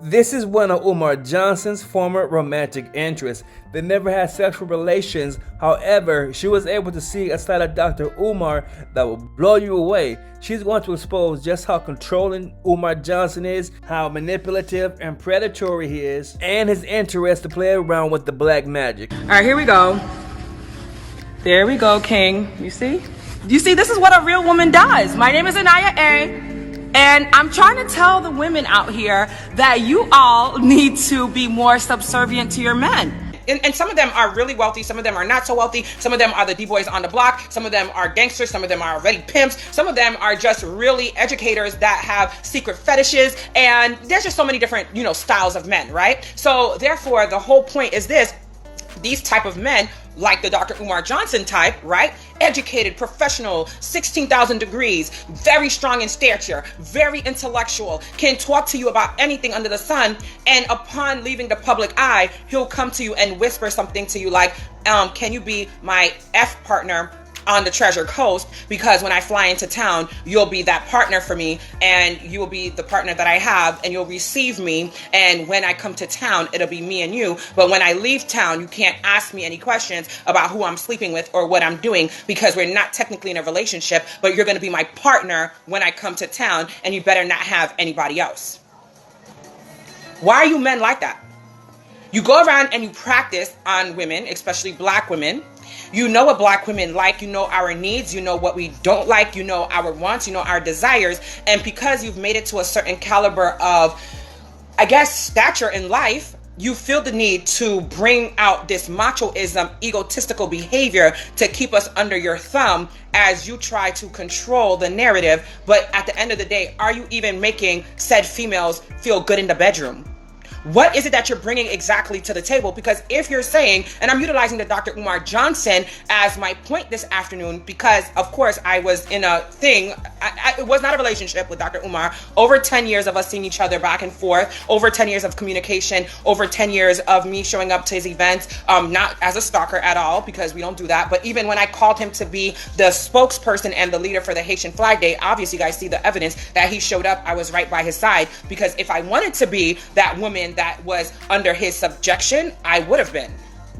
This is one of Umar Johnson's former romantic interests. They never had sexual relations. However, she was able to see a side of Dr. Umar that will blow you away. She's going to expose just how controlling Umar Johnson is, how manipulative and predatory he is, and his interest to play around with the black magic. All right, here we go. There we go, King. You see? You see, this is what a real woman does. My name is Anaya A. And I'm trying to tell the women out here that you all need to be more subservient to your men. And some of them are really wealthy, some of them are not so wealthy, some of them are the D-boys on the block, some of them are gangsters, some of them are already pimps, some of them are just really educators that have secret fetishes, and there's just so many different, styles of men, right? So therefore, the whole point is this: these type of men, like the Dr. Umar Johnson type, right? Educated, professional, 16,000 degrees, very strong in stature, very intellectual, can talk to you about anything under the sun. And upon leaving the public eye, he'll come to you and whisper something to you like, can you be my F partner on the Treasure Coast, because when I fly into town, you'll be that partner for me, and you will be the partner that I have, and you'll receive me, and when I come to town, it'll be me and you, but when I leave town, you can't ask me any questions about who I'm sleeping with or what I'm doing, because we're not technically in a relationship, but you're going to be my partner when I come to town, and you better not have anybody else. Why are you men like that? You go around and you practice on women, especially black women. You know what black women like, you know our needs, you know what we don't like, you know our wants, you know our desires. And because you've made it to a certain caliber of, stature in life, you feel the need to bring out this machoism, egotistical behavior to keep us under your thumb as you try to control the narrative. But at the end of the day, are you even making said females feel good in the bedroom? What is it that you're bringing exactly to the table? Because if you're saying, and I'm utilizing the Dr. Umar Johnson as my point this afternoon, because of course I was in a thing, it was not a relationship with Dr. Umar, over 10 years of us seeing each other back and forth, over 10 years of communication, over 10 years of me showing up to his events, not as a stalker at all, because we don't do that, but even when I called him to be the spokesperson and the leader for the Haitian Flag Day, obviously you guys see the evidence that he showed up, I was right by his side, because if I wanted to be that woman that was under his subjection, I would have been.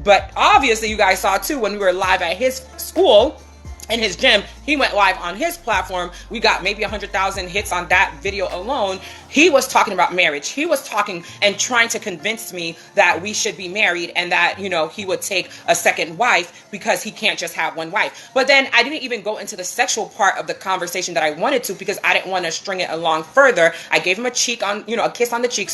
But obviously you guys saw too when we were live at his school, in his gym, he went live on his platform. We got maybe 100,000 hits on that video alone. He was talking about marriage. He was talking and trying to convince me that we should be married and that, he would take a second wife because he can't just have one wife. But then I didn't even go into the sexual part of the conversation that I wanted to, because I didn't want to string it along further. I gave him a kiss on the cheek,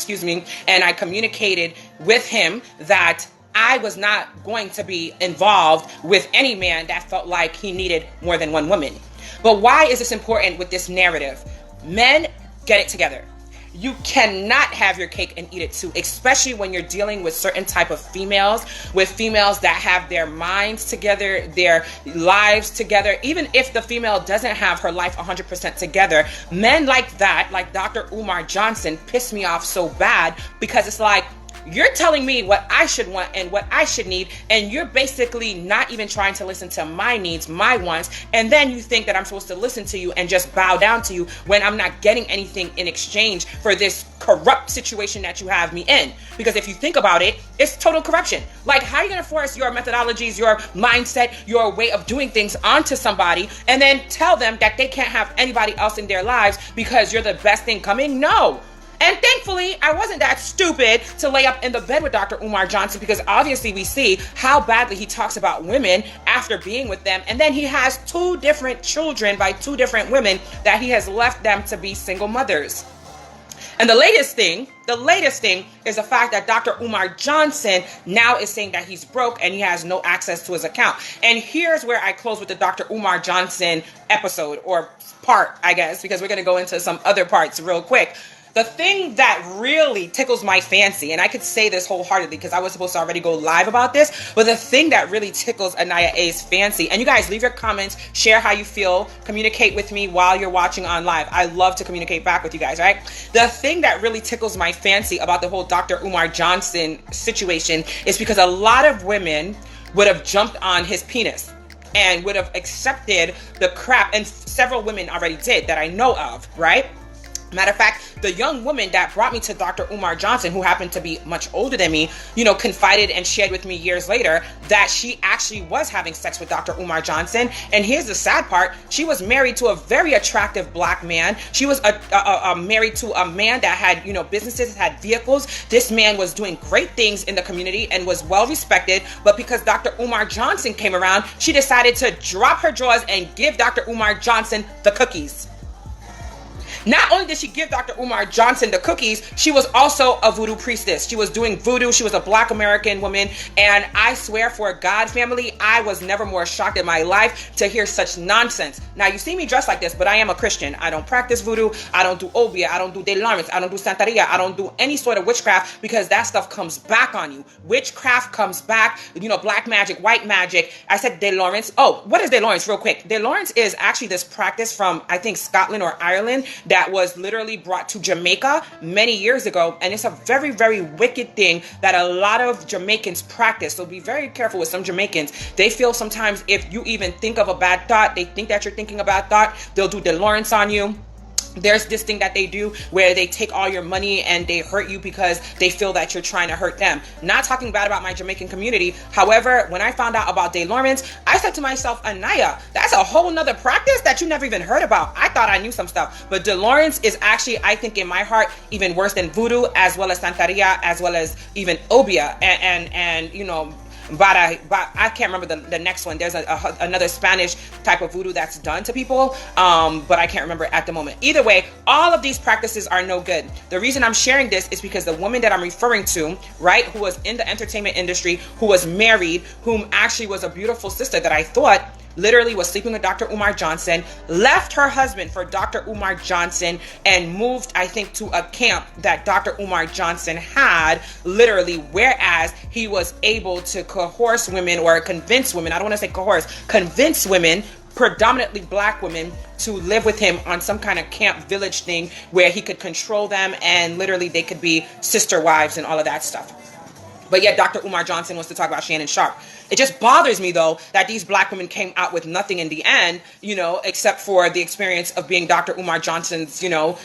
and I communicated with him that I was not going to be involved with any man that felt like he needed more than one woman. But why is this important with this narrative? Men, get it together. You cannot have your cake and eat it too, especially when you're dealing with certain type of females, with females that have their minds together, their lives together. Even if the female doesn't have her life 100% together, men like that, like Dr. Umar Johnson, piss me off so bad, because it's like, you're telling me what I should want and what I should need, and you're basically not even trying to listen to my needs, my wants, and then you think that I'm supposed to listen to you and just bow down to you when I'm not getting anything in exchange for this corrupt situation that you have me in. Because if you think about it, it's total corruption. Like, how are you going to force your methodologies, your mindset, your way of doing things onto somebody and then tell them that they can't have anybody else in their lives because you're the best thing coming? No. And thankfully, I wasn't that stupid to lay up in the bed with Dr. Umar Johnson, because obviously we see how badly he talks about women after being with them. And then he has 2 different children by 2 different women that he has left them to be single mothers. And the latest thing is the fact that Dr. Umar Johnson now is saying that he's broke and he has no access to his account. And here's where I close with the Dr. Umar Johnson episode, or part, I guess, because we're going to go into some other parts real quick. The thing that really tickles my fancy, and I could say this wholeheartedly because I was supposed to already go live about this, but the thing that really tickles Anaya A's fancy, and you guys leave your comments, share how you feel, communicate with me while you're watching on live. I love to communicate back with you guys, right? The thing that really tickles my fancy about the whole Dr. Umar Johnson situation is because a lot of women would have jumped on his penis and would have accepted the crap, and several women already did that I know of, right? Matter of fact, the young woman that brought me to Dr. Umar Johnson, who happened to be much older than me, confided and shared with me years later that she actually was having sex with Dr. Umar Johnson. And here's the sad part. She was married to a very attractive black man. She was married to a man that had, businesses, had vehicles. This man was doing great things in the community and was well respected. But because Dr. Umar Johnson came around, she decided to drop her drawers and give Dr. Umar Johnson the cookies. Not only did she give Dr. Umar Johnson the cookies, she was also a voodoo priestess. She was doing voodoo. She was a black American woman. And I swear for God, family, I was never more shocked in my life to hear such nonsense. Now, you see me dressed like this, but I am a Christian. I don't practice voodoo. I don't do obia. I don't do de Lawrence. I don't do Santeria. I don't do any sort of witchcraft because that stuff comes back on you. Witchcraft comes back, black magic, white magic. I said de Lawrence. Oh, what is de Lawrence real quick? De Lawrence is actually this practice from, I think, Scotland or Ireland that was literally brought to Jamaica many years ago. And it's a very, very wicked thing that a lot of Jamaicans practice. So be very careful with some Jamaicans. They feel sometimes if you even think of a bad thought, they think that you're thinking a bad thought, they'll do de Lawrence on you. There's this thing that they do where they take all your money and they hurt you because they feel that you're trying to hurt them. Not talking bad about my Jamaican community. However, when I found out about de Lawrence, I said to myself, Anaya, that's a whole nother practice that you never even heard about. I thought I knew some stuff. But de Lawrence is actually, I think in my heart, even worse than voodoo, as well as Santeria, as well as even obia. And but I can't remember the next one. There's another Spanish type of voodoo that's done to people, but I can't remember at the moment. Either way, all of these practices are no good. The reason I'm sharing this is because the woman that I'm referring to, right, who was in the entertainment industry, who was married, whom actually was a beautiful sister that I thought literally was sleeping with Dr. Umar Johnson, left her husband for Dr. Umar Johnson and moved, I think, to a camp that Dr. Umar Johnson had, literally, whereas he was able to coerce women or convince women, I don't want to say coerce, convince women, predominantly black women, to live with him on some kind of camp village thing where he could control them and literally they could be sister wives and all of that stuff. But yet Dr. Umar Johnson wants to talk about Shannon Sharpe. It just bothers me, though, that these black women came out with nothing in the end, except for the experience of being Dr. Umar Johnson's,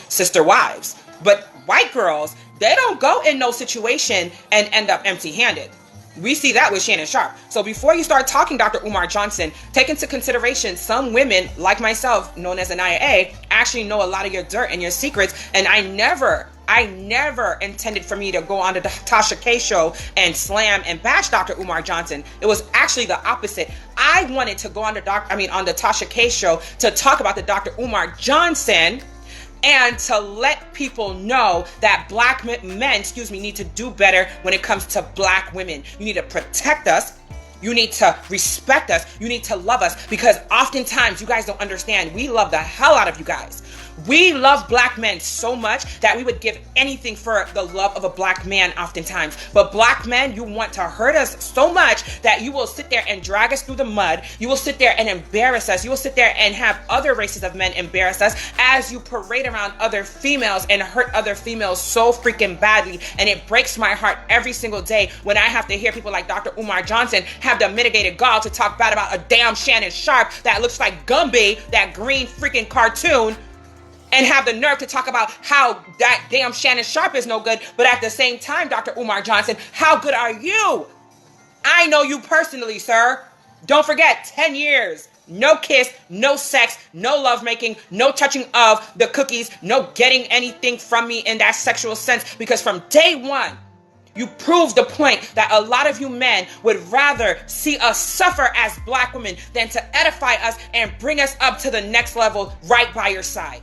sister wives. But white girls, they don't go in no situation and end up empty-handed. We see that with Shannon Sharpe. So before you start talking Dr. Umar Johnson, take into consideration some women like myself, known as Anaya A, actually know a lot of your dirt and your secrets. And I never intended for me to go on the Tasha K show and slam and bash Dr. Umar Johnson. It was actually the opposite. I wanted to go on the Tasha K show to talk about the Dr. Umar Johnson and to let people know that black men, need to do better when it comes to black women. You need to protect us. You need to respect us. You need to love us, because oftentimes you guys don't understand. We love the hell out of you guys. We love black men so much that we would give anything for the love of a black man oftentimes. But black men, you want to hurt us so much that you will sit there and drag us through the mud. You will sit there and embarrass us. You will sit there and have other races of men embarrass us as you parade around other females and hurt other females so freaking badly. And it breaks my heart every single day when I have to hear people like Dr. Umar Johnson have the mitigated gall to talk bad about a damn Shannon Sharpe that looks like Gumby, that green freaking cartoon, and have the nerve to talk about how that damn Shannon Sharpe is no good. But at the same time, Dr. Umar Johnson, how good are you? I know you personally, sir. Don't forget, 10 years. No kiss, no sex, no lovemaking, no touching of the cookies, no getting anything from me in that sexual sense. Because from day one, you proved the point that a lot of you men would rather see us suffer as black women than to edify us and bring us up to the next level right by your side.